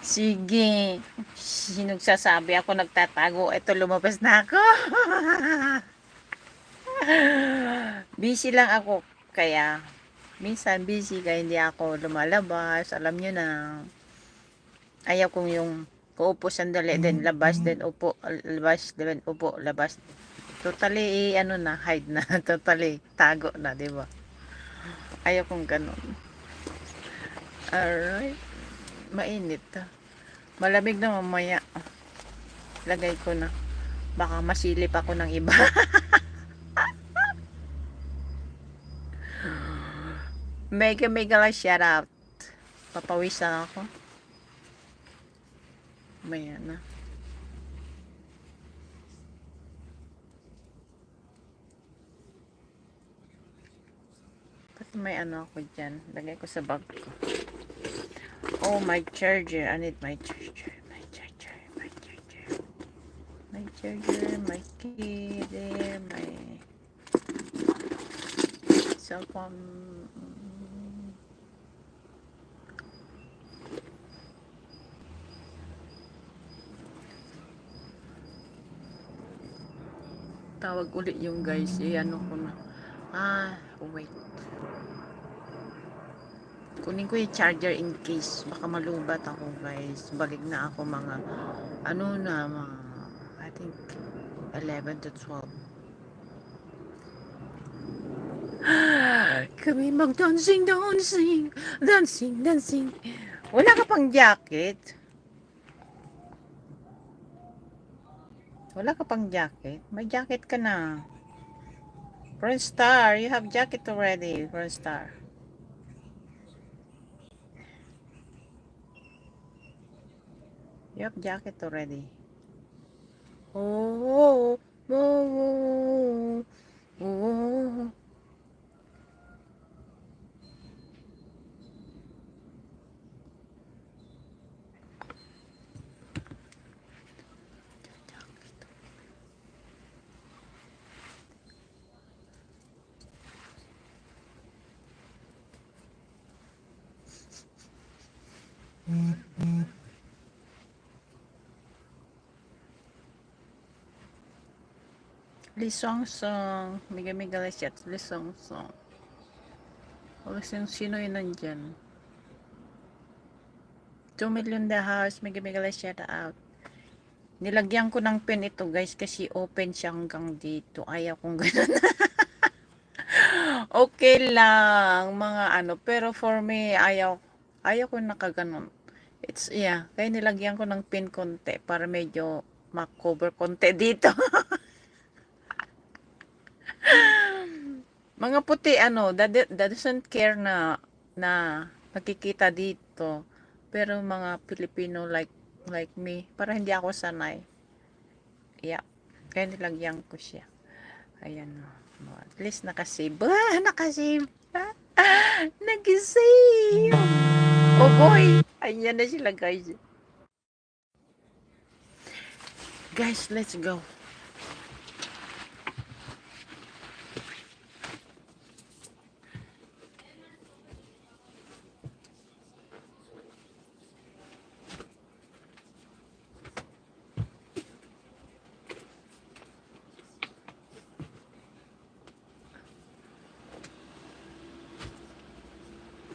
Sige. Sinong sasabi ako nagtatago? Ito, lumabas na ako. Busy lang ako. Kaya, minsan busy kaya hindi ako lumalabas. Alam nyo na. Ayaw kong yung uupo sandali, then labas, then upo, labas, then upo, labas. Totally, ano na, hide na. Totally, tago na, di ba? Ayaw kong ganun. Alright. Mainit. Malamig na mamaya. Lagay ko na. Baka masilip ako ng iba. Mega lang shout out. Papawisan ako. Maya na. Ba't may ano ako dyan? Lagay ko sa bag ko. Oh, my charger. I need my charger. My charger. My charger. My charger. My key there. My cell phone. Tawag ulit yung guys. Ano ko na. Wait. Kunin ko yung charger in case baka malubat ako guys. Balik na ako mga ano na mga I think 11 to 12. Kami mag-dancing, dancing, dancing, dancing. Wala ka pang jacket? Wala ka pang jacket? May jacket ka na. Friendstar, you have jacket already, Friendstar. You have jacket already. Oh, oh, oh, oh, oh. Lisong song. Mega Leshat. Lisong song. Sino yun nandyan? 2 million the house. Mega Leshat out. Nilagyan ko ng pen ito guys kasi open siya hanggang dito. Ayaw kong ganun. Okay lang. Mga ano. Pero for me, ayaw ko nakaganon. It's, yeah. Kaya nilagyan ko ng pen konti para medyo makover konti dito. Mga puti ano, that doesn't care na nakikita dito. Pero mga Pilipino like me, para hindi ako sanay. Yeah. Kaya nilagyan ko siya. Ayan. At least nakasave. Nakasave. Nag-save. Oh boy. Ayan na sila guys. Guys, let's go.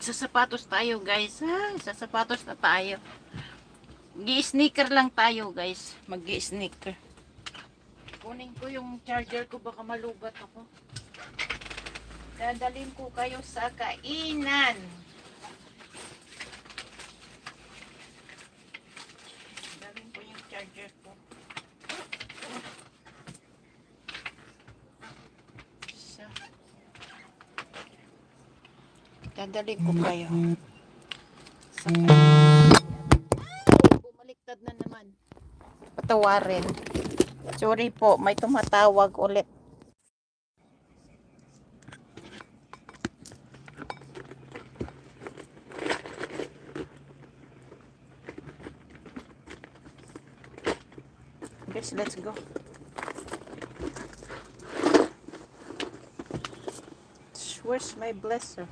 Sa sapatos tayo guys. Sa sapatos na tayo. Gi-sneaker lang tayo guys. Mag-gi-sneaker. Kunin ko yung charger ko, baka malubat ako. Dadalhin ko kayo sa kainan. Dadalhin ko yung charger ko. Dadalhin ko kayo sa kainan. Bumaliktad na naman. Patawarin. Sorry po, may tumatawag ulit. Guys, let's go. Where's my blesser?